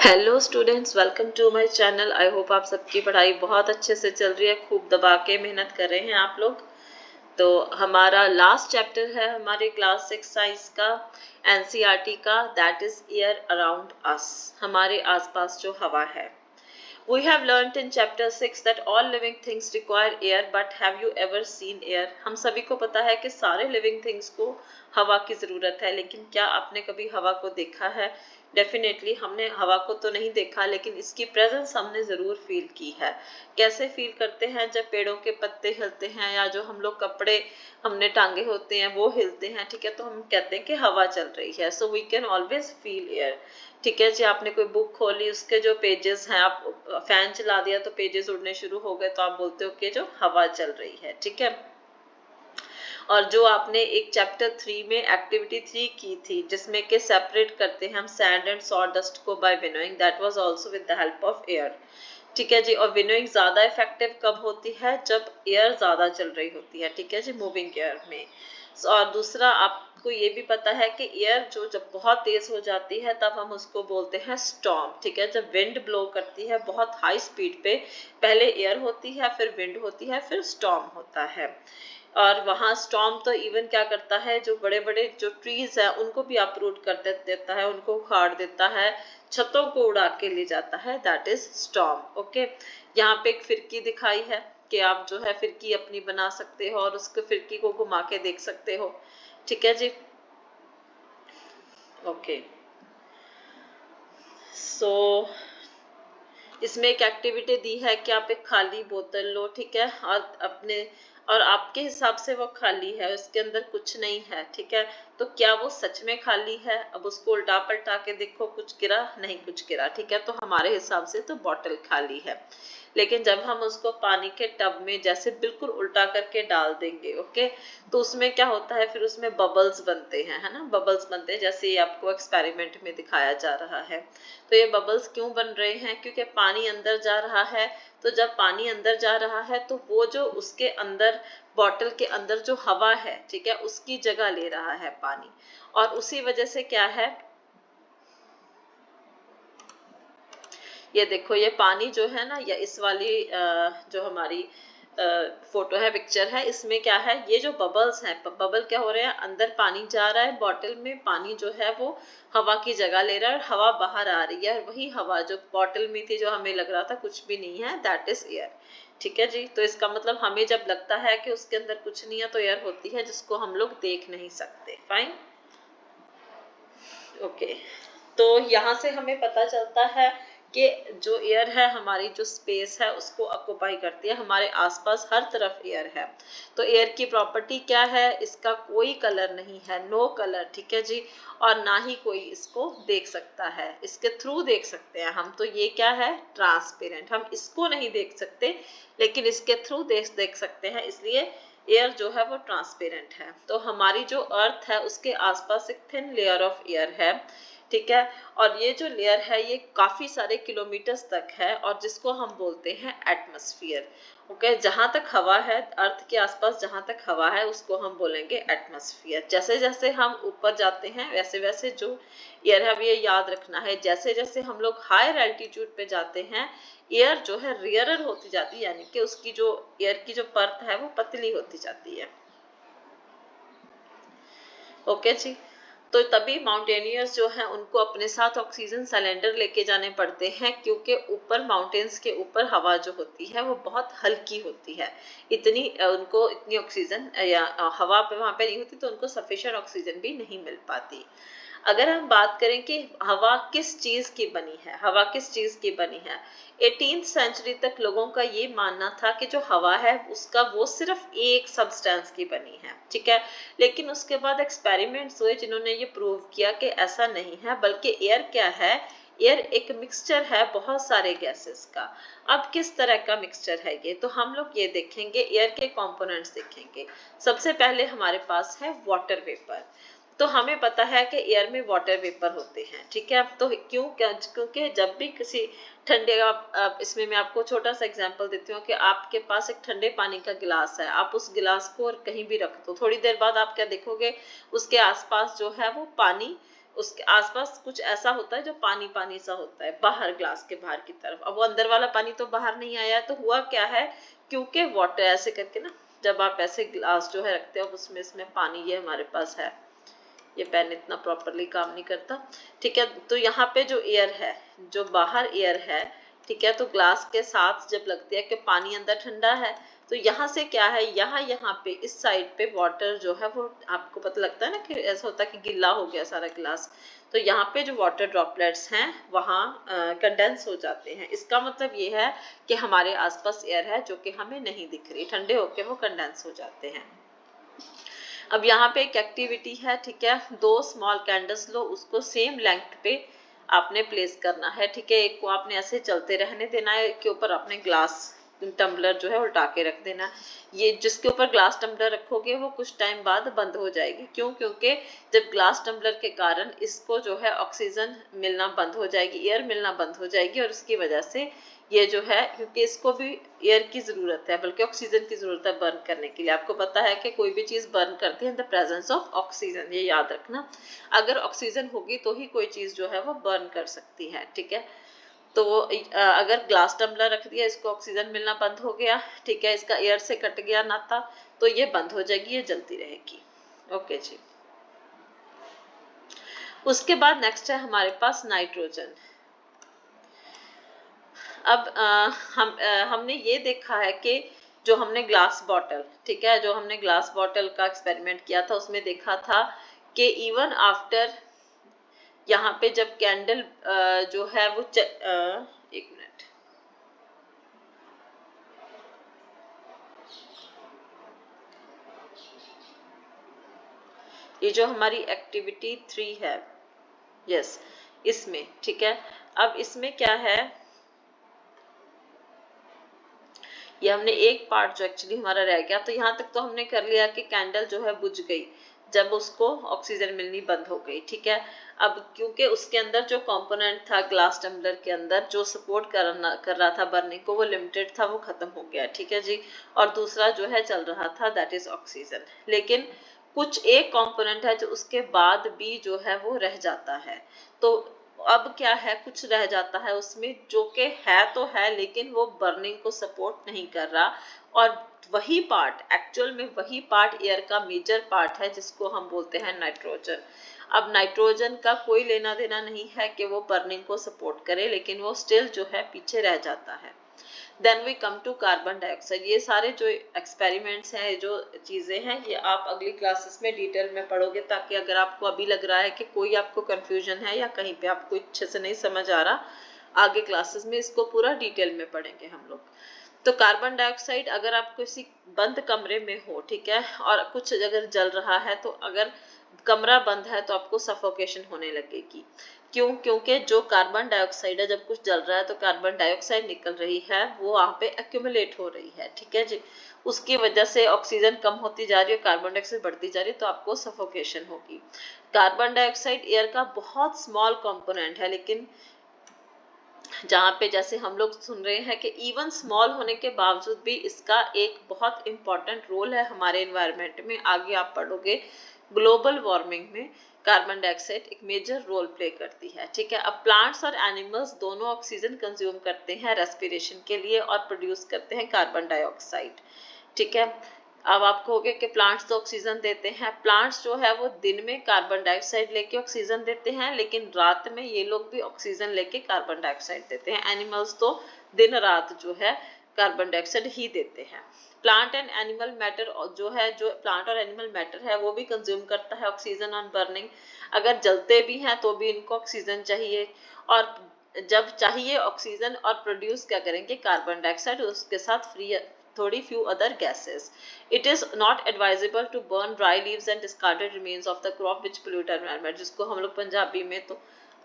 Hello students, welcome to my channel. I hope आप सबकी पढ़ाई बहुत अच्छे से चल रही है, खूब दबा के मेहनत कर रहे हैं आप लोग। तो हमारा लास्ट चैप्टर है हमारे क्लास 6 साइंस का, एनसीईआरटी का, that is air around us, हमारे आसपास जो हवा है। We have learnt in chapter 6 that all living things require air, but have you ever seen air? हम सभी को पता है कि सारे living things को हवा की ज़रूरत है, लेकिन क्या आपने कभी हवा को देखा है? डेफिनेटली हमने हवा को तो नहीं देखा, लेकिन इसकी प्रेजेंस हमने ज़रूर फील की है। कैसे फील करते हैं? जब पेड़ों के पत्ते हिलते हैं या जो हम लोग कपड़े हमने टांगे होते हैं वो हिलते हैं, ठीक है, तो हम कहते हैं कि हवा चल रही है। So we can always feel air. ठीक है जी, आपने कोई बुक खोली, उसके जो पेजेस हैं, आप फैन चला दिया तो पेजेस उड़ने शुरू हो गए, तो आप बोलते हो कि जो हवा चल रही है, ठीक है। और जो आपने एक चैप्टर 3 में एक्टिविटी 3 की थी, जिसमें के सेपरेट करते हैं हम सैंड एंड सॉडस्ट को by winnowing, that was also with the help of air. ठीक है जी। और विनोइंग ज्यादा इफेक्टिव कब होती है? जब एयर ज्यादा चल रही होती है, ठीक है जी, मूविंग एयर में। और दूसरा आपको ये भी पता है कि एयर जो जब बहुत तेज हो जाती है तब हम उसको बोलते हैं स्टॉर्म, ठीक है। जब विंड ब्लो करती है बहुत हाई स्पीड पे, पहले एयर होती है, फिर विंड होती है, फिर स्टॉर्म होता है। और वहाँ स्टॉर्म तो इवन क्या करता है, जो बड़े बड़े जो ट्रीज है उनको भी अपरूट कर देता है, उनको उखाड़ देता है, छतों को उड़ा के ले जाता है, दैट इज स्टॉर्म। ओके, यहाँ पे एक फिरकी दिखाई है कि आप जो है फिरकी अपनी बना सकते हो और उसको फिरकी को घुमा के देख सकते हो, ठीक है जी। ओके, सो इसमें एक एक्टिविटी दी है कि आप एक खाली बोतल लो, ठीक है, और आपके हिसाब से वो खाली है, उसके अंदर कुछ नहीं है, ठीक है। तो क्या वो सच में खाली है? अब उसको उल्टा पलटा के देखो, कुछ गिरा? नहीं कुछ गिरा, ठीक है। तो हमारे हिसाब से तो बॉटल खाली है। लेकिन जब हम उसको पानी के टब में जैसे बिल्कुल उल्टा करके डाल देंगे, ओके, तो उसमें क्या होता है, फिर उसमें बबल्स बनते हैं, है ना, बबल्स बनते हैं, जैसे ये आपको एक्सपेरिमेंट में दिखाया जा रहा है। तो ये बबल्स क्यों बन रहे हैं? क्योंकि पानी अंदर जा रहा है। तो जब पानी अंदर जा रहा है तो वो जो उसके अंदर बॉटल के अंदर जो हवा है, ठीक है, उसकी जगह ले रहा है पानी। और उसी वजह से क्या है, ये देखो, ये पानी जो है ना, या इस वाली जो हमारी फोटो है, पिक्चर है, इसमें क्या है, ये जो बबल्स हैं, बबल क्या हो रहे हैं, अंदर पानी जा रहा है, बॉटल में पानी जो है वो हवा की जगह ले रहा है और हवा बाहर आ रही है, और वही हवा जो बॉटल में थी, जो हमें लग रहा था कुछ भी नहीं है, दैट इज एयर, ठीक है जी। तो इसका मतलब हमें जब लगता है कि उसके अंदर कुछ नहीं है तो एयर होती है, जिसको हम लोग देख नहीं सकते। Fine, okay. तो यहाँ से हमें पता चलता है कि जो एयर है, हमारी जो स्पेस है उसको ऑक्युपाई करती है, हमारे आसपास हर तरफ एयर है। तो एयर की प्रॉपर्टी क्या है? इसका कोई कलर नहीं है, नो कलर, ठीक है जी। और ना ही कोई इसको देख सकता है, इसके थ्रू देख सकते हैं हम। तो ये क्या है? ट्रांसपेरेंट। हम इसको नहीं देख सकते, लेकिन इसके थ्रू देख सकते हैं, इसलिए एयर जो है वो ट्रांसपेरेंट है। तो हमारी जो अर्थ है उसके आसपास एक थिन लेयर ऑफ एयर है, ठीक है। और ये जो लेयर है ये काफी सारे किलोमीटर्स तक है, और जिसको हम बोलते हैं एटमॉस्फेयर। ओके, जहां तक हवा है, अर्थ के आसपास जहां तक हवा है उसको हम बोलेंगे एटमॉस्फेयर। जैसे जैसे हम ऊपर जाते हैं वैसे वैसे जो एयर है, ये याद रखना है, जैसे जैसे हम लोग हायर एल्टीट्यूड पे जाते हैं, एयर जो है रेयरर होती जाती है, यानी कि उसकी जो एयर की जो परत है वो पतली होती जाती है। ओके जी। तो तभी माउंटेनियर्स जो हैं उनको अपने साथ ऑक्सीजन सिलेंडर लेके जाने पड़ते हैं, क्योंकि ऊपर माउंटेन्स के ऊपर हवा जो होती है वो बहुत हल्की होती है, इतनी उनको इतनी ऑक्सीजन या हवा पे वहां पे नहीं होती, तो उनको सफिशिएंट ऑक्सीजन भी नहीं मिल पाती। अगर हम बात करें कि हवा किस चीज की बनी है, हवा किस चीज की बनी है, 18th सेंचुरी तक लोगों का ये मानना था कि जो हवा है उसका वो सिर्फ एक सब्सटेंस की बनी है, ठीक है। लेकिन उसके बाद एक्सपेरिमेंट्स हुए जिन्होंने ये प्रूव किया कि ऐसा नहीं है, बल्कि एयर क्या है, एयर एक मिक्सचर है बहुत सारे गैसेस का। अब किस तरह का मिक्सचर है ये, तो हम लोग ये देखेंगे, एयर के कंपोनेंट्स देखेंगे। सबसे पहले हमारे पास है वाटर वेपर। तो हमें पता है कि एयर में वाटर वेपर होते हैं, ठीक है। तो क्योंकि जब भी किसी ठंडे इसमें मैं आपको छोटा सा एग्जांपल देती हूँ कि आपके पास एक ठंडे पानी का गिलास है, आप उस गिलास को कहीं भी रख दो, थोड़ी देर बाद आप क्या देखोगे, उसके आसपास जो है वो पानी उसके आसपास कुछ ऐसा होता है जो पानी पानी सा होता है बाहर, ग्लास के बाहर की तरफ। अब वो अंदर वाला पानी तो बाहर नहीं आया, तो हुआ क्या है, क्योंकि वाटर ऐसे करके ना, जब आप ऐसे ग्लास जो है रखते हो उसमें इसमें पानी ये हमारे पास है, ये पेन इतना प्रॉपरली काम नहीं करता, ठीक है। तो यहाँ पे जो एयर है, जो बाहर एयर है, ठीक है, तो ग्लास के साथ जब लगती है कि पानी अंदर ठंडा है, तो यहाँ से क्या है, यहाँ पे इस साइड पे वाटर जो है वो आपको पता लगता है ना कि ऐसा होता है कि गीला हो गया सारा ग्लास, तो यहाँ पे जो वाटर ड्रॉपलेट्स हैं वहाँ कंडेंस हो जाते हैं। इसका मतलब ये है कि हमारे आसपास एयर है जो कि हमें नहीं दिख रही, ठंडे होके वो कंडेंस हो जाते हैं। अब यहाँ पे एक एक्टिविटी है, ठीक है, 2 स्मॉल कैंडल्स लो, उसको सेम लेंथ पे आपने प्लेस करना है, ठीक है। एक को आपने ऐसे चलते रहने देना है, एक के ऊपर आपने ग्लास टम्बलर जो है उल्टा के रख देना। ये जिसके ऊपर ग्लास टम्बलर रखोगे वो कुछ टाइम बाद बंद हो जाएगी, क्यों, क्योंकि जब ग्लास टम्बलर के कारण इसको जो है ऑक्सीजन मिलना बंद हो जाएगी, एयर मिलना बंद हो जाएगी, और उसकी वजह से ये जो है, क्योंकि इसको भी एयर की जरूरत है, बल्कि ऑक्सीजन की जरूरत है बर्न करने के लिए। आपको पता है कि कोई भी चीज बर्न करती है in the presence of oxygen, ये याद रखना। अगर ऑक्सीजन होगी तो ही कोई चीज जो है वो बर्न कर सकती है, ठीक है। तो अगर ग्लास टम्बलर रख दिया, इसको ऑक्सीजन मिलना बंद हो गया, ठीक है, इसका एयर से कट गया नाता, तो ये बंद हो जाएगी, ये जलती रहेगी। ओके जी। उसके बाद नेक्स्ट है हमारे पास नाइट्रोजन। अब हमने ये देखा है कि जो हमने ग्लास बॉटल, ठीक है, जो हमने ग्लास बॉटल का एक्सपेरिमेंट किया था उसमें देखा था कि इवन आफ्टर यहाँ पे जब कैंडल जो है वो एक मिनट, ये जो हमारी एक्टिविटी 3 है, यस, इसमें, ठीक है, अब इसमें क्या है, ये हमने एक पार्ट जो एक्चुअली हमारा रह गया, तो यहाँ तक तो हमने कर लिया कि कैंडल जो है बुझ गई जब उसको ऑक्सीजन मिलनी बंद हो गई, ठीक है। अब क्योंकि उसके अंदर जो कंपोनेंट था ग्लास टम्बलर के अंदर जो सपोर्ट कर रहा था बर्निंग को, वो लिमिटेड था, वो खत्म हो गया, ठीक है जी। और दूसरा जो है चल रहा था, दैट इज ऑक्सीजन। लेकिन कुछ एक कंपोनेंट है जो उसके बाद भी जो है वो रह जाता है। तो अब क्या है, कुछ रह जाता है उसमें जो कि है तो है, लेकिन वो बर्निंग को सपोर्ट नहीं कर रहा, और वही पार्ट एक्चुअल में वही पार्ट एयर का मेजर पार्ट है जिसको हम बोलते हैं नाइट्रोजन। अब नाइट्रोजन का कोई लेना देना नहीं है कि वो बर्निंग को सपोर्ट करे, लेकिन वो स्टिल जो है पीछे रह जाता है। Then we come to carbon dioxide. ये सारे जो एक्सपेरिमेंट्स हैं, जो चीजें हैं, ये आप अगली क्लासेस में डिटेल में पढ़ोगे, ताकि अगर आपको अभी लग रहा है कि कोई आपको कंफ्यूजन है या कहीं पे आपको अच्छे से नहीं समझ आ रहा, आगे क्लासेस में इसको पूरा डिटेल में पढ़ेंगे हम लोग। तो कार्बन डाइऑक्साइड, अगर आप किसी बंद कमरे में हो, ठीक है, और कुछ अगर जल रहा है, तो अगर कमरा बंद है तो आपको सफोकेशन होने लगेगी। क्यों, क्योंकि जो कार्बन डाइऑक्साइड है, जब कुछ जल रहा है तो कार्बन डाइऑक्साइड निकल रही है, वो वहां पे एक्यूमुलेट हो रही है, ठीक है जी। उसकी वजह से ऑक्सीजन कम होती जा रही है, कार्बन डाइऑक्साइड बढ़ती जा रही है, तो आपको सफोकेशन होगी। कार्बन डाइऑक्साइड एयर का बहुत स्मॉल कंपोनेंट है, लेकिन जहाँ पे जैसे हम लोग सुन रहे हैं कि इवन स्मॉल होने के बावजूद भी इसका एक बहुत इंपॉर्टेंट रोल है हमारे एनवायरनमेंट में। आगे आप पढ़ोगे ग्लोबल वार्मिंग में कार्बन डाइऑक्साइड एक मेजर रोल प्ले करती है, ठीक है। अब प्लांट्स और एनिमल्स दोनों ऑक्सीजन कंज्यूम करते हैं रेस्पिरेशन के लिए और प्रोड्यूस करते हैं कार्बन डाइऑक्साइड, ठीक है। अब आप कहोगे कि प्लांट्स तो ऑक्सीजन देते हैं, प्लांट्स जो है वो दिन में कार्बन डाइऑक्साइड लेके ऑक्सीजन देते हैं, लेकिन रात में ये लोग भी ऑक्सीजन लेके कार्बन डाइऑक्साइड देते हैं। एनिमल्स तो दिन रात जो है कार्बन डाइऑक्साइड ही देते हैं। प्लांट एंड एनिमल मैटर जो है, जो प्लांट और एनिमल मैटर है, वो भी कंज्यूम करता है ऑक्सीजन ऑन बर्निंग। अगर जलते भी हैं तो भी इनको ऑक्सीजन चाहिए, और जब चाहिए ऑक्सीजन और प्रोड्यूस क्या करेंगे, कार्बन डाइऑक्साइड, उसके साथ फ्री थोड़ी few other gases. It is not advisable to burn dry leaves and discarded remains of the crop which pollute environment, जिसको हम लोग पंजाबी में तो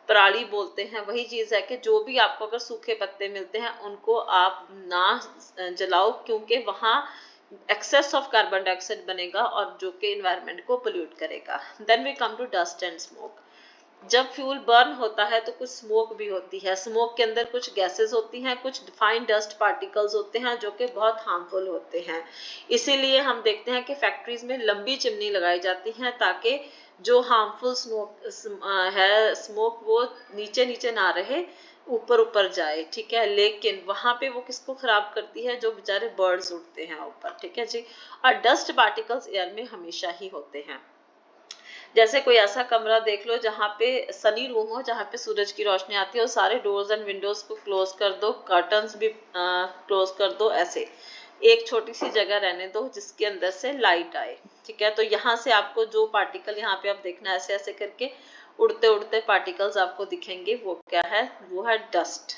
पराली बोलते हैं। वही चीज है कि जो भी आपको अगर सूखे पत्ते मिलते हैं उनको आप ना जलाओ, क्योंकि वहां एक्सेस ऑफ कार्बन डाइऑक्साइड बनेगा और जो कि एनवायरनमेंट को पोल्यूट करेगा। Then we come to dust and smoke. जब फ्यूल बर्न होता है तो कुछ स्मोक भी होती है, स्मोक के अंदर कुछ गैसेस होती हैं, कुछ फाइन डस्ट पार्टिकल्स होते हैं जो कि बहुत हार्मफुल होते हैं। इसीलिए हम देखते हैं कि फैक्ट्रीज में लंबी चिमनी लगाई जाती हैं ताकि जो हार्मफुल स्मोक वो नीचे नीचे ना रहे, ऊपर ऊपर जाए, ठीक है। लेकिन वहां पे वो किसको खराब करती है, जो बेचारे बर्ड्स उड़ते हैं ऊपर, ठीक है जी। और डस्ट पार्टिकल्स एयर में हमेशा ही होते हैं। जैसे कोई ऐसा कमरा देख लो जहाँ पे सनी रूम हो, जहाँ पे सूरज की रोशनी आती है, और सारे डोर्स एंड विंडोज को क्लोज कर दो, कर्टन्स भी क्लोज कर दो, ऐसे एक छोटी सी जगह रहने दो जिसके अंदर से लाइट आए, ठीक है। तो यहाँ से आपको जो पार्टिकल यहाँ पे आप देखना, ऐसे ऐसे करके उड़ते उड़ते पार्टिकल्स आपको दिखेंगे, वो क्या है, वो है डस्ट,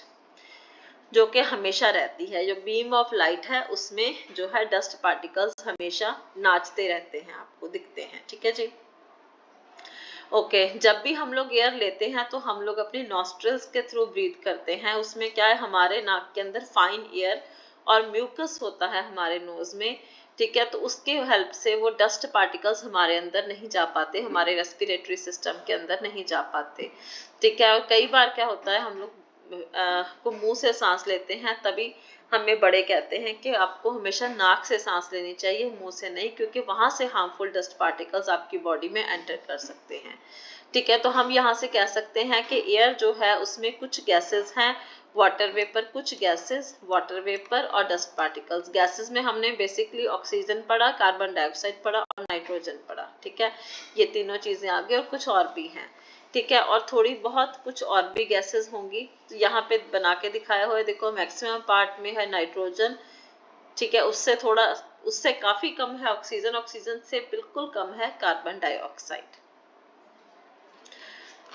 जो कि हमेशा रहती है। जो बीम ऑफ लाइट है उसमें जो है डस्ट पार्टिकल्स हमेशा नाचते रहते हैं, आपको दिखते हैं, ठीक है जी। ओके जब भी हम लोग एयर लेते हैं तो हम लोग अपनी नॉस्ट्रल्स के थ्रू ब्रीथ करते हैं। उसमें क्या है, हमारे नाक के अंदर फाइन एयर और म्यूकस होता है हमारे नोज में, ठीक है। तो उसके हेल्प से वो डस्ट पार्टिकल्स हमारे अंदर नहीं जा पाते, हमारे रेस्पिरेटरी सिस्टम के अंदर नहीं जा पाते, ठीक है। और कई बार क्या होता है, हम लोग को मुंह से सांस लेते हैं, तभी हमें बड़े कहते हैं कि आपको हमेशा नाक से सांस लेनी चाहिए, मुंह से नहीं, क्योंकि वहां से हार्मफुल डस्ट पार्टिकल्स आपकी बॉडी में एंटर कर सकते हैं, ठीक है। तो हम यहाँ से कह सकते हैं कि एयर जो है उसमें कुछ गैसेस हैं, वाटर वेपर, कुछ गैसेस, वाटर वेपर और डस्ट पार्टिकल्स। गैसेस में हमने बेसिकली ऑक्सीजन पढ़ा, कार्बन डाइऑक्साइड पढ़ा और नाइट्रोजन पढ़ा, ठीक है। ये तीनों चीजें आ गई और कुछ और भी हैं, ठीक है। और थोड़ी बहुत कुछ और भी गैसेस होंगी, तो यहाँ पे बना के दिखाया हुआ है, देखो मैक्सिमम पार्ट में है नाइट्रोजन, ठीक है। उससे काफी कम है ऑक्सीजन, ऑक्सीजन से बिल्कुल कम है कार्बन डाइऑक्साइड।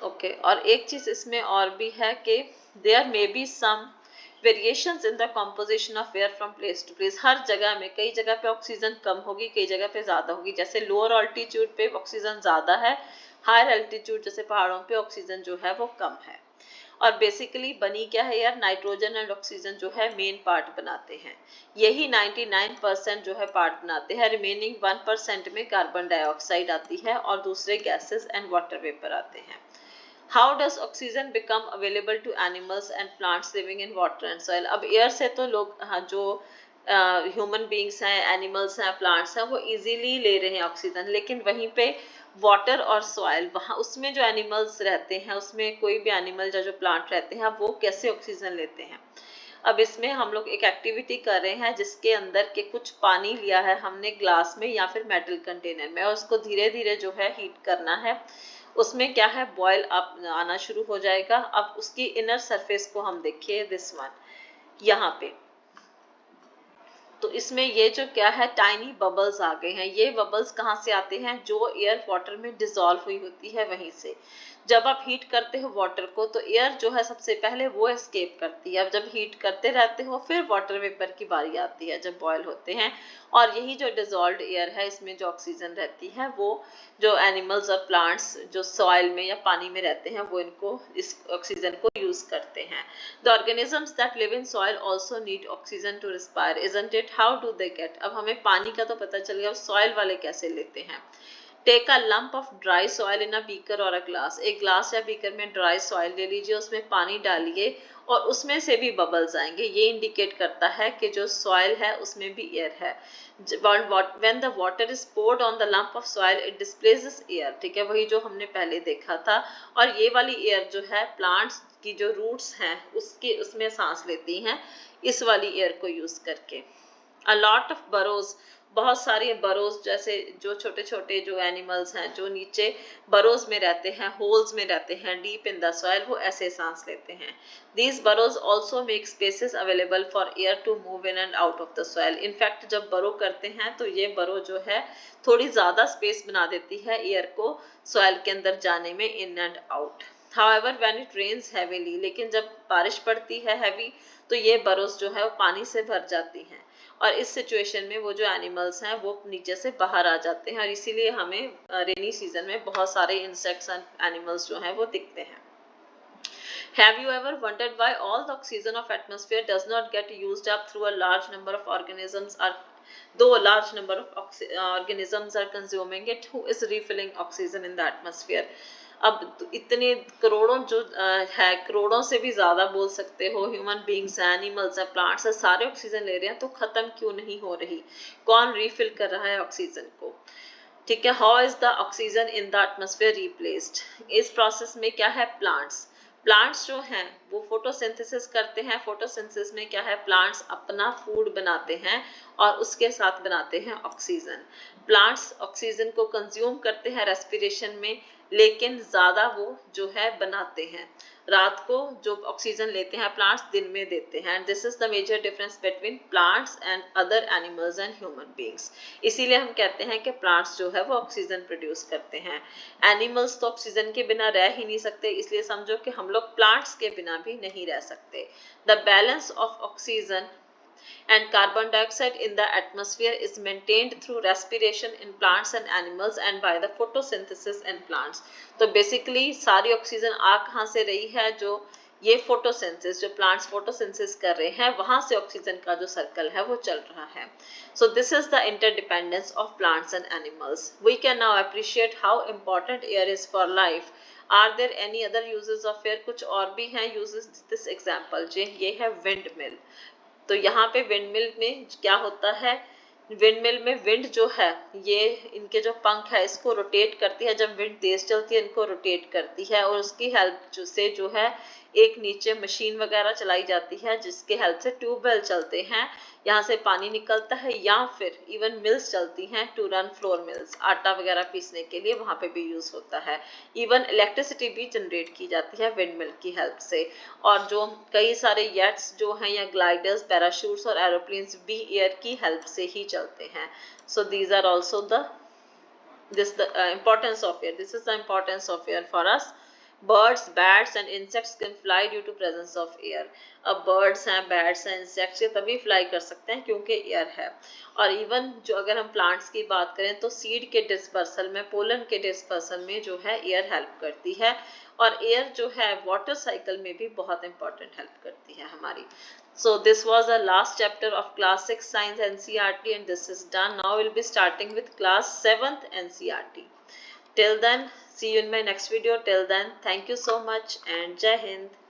ओके और एक चीज इसमें और भी है कि there may be some variations in the composition of air from place to place. हर जगह में, कई जगह पे ऑक्सीजन कम होगी, कई जगह पे ज्यादा होगी। जैसे लोअर ऑल्टीट्यूड पे ऑक्सीजन ज्यादा है, हायर एल्टीट्यूड जैसे पहाड़ों पे ऑक्सीजन जो है वो कम है। और बेसिकली बनी क्या है यार, नाइट्रोजन एंड ऑक्सीजन जो है मेन पार्ट बनाते हैं, यही 99% जो है पार्ट बनाते हैं। रिमेनिंग 1% में कार्बन डाइऑक्साइड आती है और दूसरे गैसेस एंड वाटर वेपर आते हैं। How does oxygen become available to animals and plants living in water and soil? अब एयर से तो लोग, हाँ, जो ह्यूमन बींग्स हैं, एनिमल्स हैं, प्लांट्स हैं, वो इजीली ले रहे हैं ऑक्सीजन, लेकिन वहीं पे वाटर और सॉइल, वहाँ उसमें जो एनिमल्स रहते हैं, उसमें कोई भी एनिमल या जो प्लांट रहते हैं, वो कैसे ऑक्सीजन लेते हैं। अब इसमें हम लोग एक एक्टिविटी कर रहे हैं जिसके अंदर के कुछ पानी लिया है हमने ग्लास में या फिर मेटल कंटेनर में, और उसको धीरे धीरे जो है हीट करना है। उसमें क्या है, बॉयल आना शुरू हो जाएगा। अब उसकी इनर सरफेस को हम देखिए, दिस वन, यहाँ पे, तो इसमें ये जो क्या है, टाइनी बबल्स आ गए हैं। ये बबल्स कहाँ से आते हैं, जो एयर वाटर में डिसॉल्व हुई होती है वहीं से। जब आप हीट करते हो वाटर को, तो एयर जो है सबसे पहले वो एस्केप करती है। अब जब हीट करते रहते हो, फिर वाटर वेपर की बारी आती है जब बॉयल होते हैं। और यही जो डिसॉल्व्ड एयर है, इसमें जो ऑक्सीजन रहती है, वो जो एनिमल्स और प्लांट्स जो सॉइल में या पानी में रहते हैं, वो इनको, इस ऑक्सीजन को यूज करते हैं। The organisms that live in soil also need oxygen to respire, isn't it? How do they get? अब हमें पानी का तो पता चल गया, सॉइल वाले कैसे लेते हैं। Take a lump of dry soil in a beaker और अ ग्लास। एक ग्लास या बीकर में ड्राई सॉइल ले लीजिए, उसमें पानी डालिए और उसमें से भी बबल्स आएंगे। ये इंडिकेट करता है कि जो सॉइल है उसमें भी एयर है। When the water is poured on the lump of soil, it displaces air, ठीक है, वही जो हमने पहले देखा था। और ये वाली एयर जो है, प्लांट्स की जो रूट्स हैं उसमें सांस लेती हैं, इस वाली एयर को यूज करके। अ लॉट ऑफ बरोज, बहुत सारे बरोज, जैसे जो छोटे छोटे जो एनिमल्स हैं जो नीचे बरोज में रहते हैं, होल्स में रहते हैं, डीप इन द सॉइल, वो ऐसे सांस लेते हैं। These burrows also make spaces available for air to move in and out of the soil. In fact जब बरो करते हैं तो ये बरो जो है थोड़ी ज्यादा स्पेस बना देती है एयर को सॉइल के अंदर जाने में, इन and out. However, when it rains heavily, लेकिन जब बारिश पड़ती है हैवी, तो ये बरोज जो है वो पानी से भर जाती हैं, और इस सिचुएशन में वो जो एनिमल्स हैं वो नीचे से बाहर आ जाते हैं, और इसीलिए हमें रेनी सीजन में बहुत सारे इंसेक्ट्स एंड एनिमल्स जो हैं वो दिखते हैं। Have you ever wondered why all the oxygen of atmosphere does not get used up through a large number of organisms, are though a large number of organisms are consuming it? Who is refilling oxygen in the atmosphere? अब इतने करोड़ों जो है, करोड़ों से भी ज्यादा बोल सकते हो, ह्यूमन बींग्स है, एनिमल्स है, प्लांट्स है, सारे ऑक्सीजन ले रहे हैं, तो खत्म क्यों नहीं हो रही? कौन रिफिल कर रहा है ऑक्सीजन को? ठीक है, how is the oxygen in the atmosphere replaced? इस प्रोसेस में क्या है? प्लांट्स जो हैं वो फोटोसिंथेसिस करते हैं। फोटोसिंथेसिस में क्या है? प्लांट्स अपना फूड बनाते हैं और उसके साथ बनाते हैं ऑक्सीजन। प्लांट्स ऑक्सीजन को कंज्यूम करते हैं रेस्पिरेशन में, लेकिन ज्यादा वो जो है बनाते हैं। रात को जो ऑक्सीजन लेते हैं प्लांट्स, दिन में देते हैं। And this is the major difference between plants and other animals and human beings. इसीलिए हम कहते हैं कि प्लांट्स जो है वो ऑक्सीजन प्रोड्यूस करते हैं। एनिमल्स तो ऑक्सीजन के बिना रह ही नहीं सकते, इसलिए समझो कि हम लोग प्लांट्स के बिना भी नहीं रह सकते। The balance of oxygen and carbon dioxide in the atmosphere is maintained through respiration in plants and animals and by the photosynthesis in plants। तो बेसिकली सारी ऑक्सीजन आ कहाँ से रही है? जो ये फोटोसिंथेसिस, जो प्लांट्स फोटोसिंथेसिस कर रहे हैं, वहां से ऑक्सीजन का जो सर्कल है वो चल रहा है। So this is the interdependence of plants and animals. We can now appreciate how important air is for life. Are there any other uses of air? कुछ और भी हैं यूजेस। दिस एग्जाम्पल ये है विंड मिल। तो यहाँ पे wind mill में क्या होता है? विंड मिल में विंड जो है, ये इनके जो पंख है इसको रोटेट करती है। जब विंड तेज चलती है इनको रोटेट करती है, और उसकी हेल्प से जो है एक नीचे मशीन वगैरह चलाई जाती है, जिसके हेल्प से ट्यूबवेल चलते हैं, यहाँ से पानी निकलता है, या फिर इवन मिल्स चलती हैं टू रन फ्लोर मिल्स, आटा वगैरह पीसने के लिए वहां पे भी यूज होता है। इवन इलेक्ट्रिसिटी भी जनरेट की जाती है विंड मिल की हेल्प से। और जो कई सारे जेट्स जो हैं, या ग्लाइडर्स, पैराशूट्स और एरोप्लेन्स भी एयर की हेल्प से ही चलते हैं। So these are also the importance of air. This is the importance of air for us. Birds, bats and insects can fly due to presence of air. अब birds हैं, bats हैं, insects ये तभी fly कर सकते हैं क्योंकि air है। और even जो अगर हम plants की बात करें तो seed के dispersal में, pollen के dispersal में जो है air help करती है, और air जो है water cycle में भी बहुत important help करती है हमारी। So this was the last chapter of class 6 science NCERT, and this is done. Now we'll be starting with class 7th NCERT. Till then, see you in my next video. Till then, thank you so much and Jai Hind.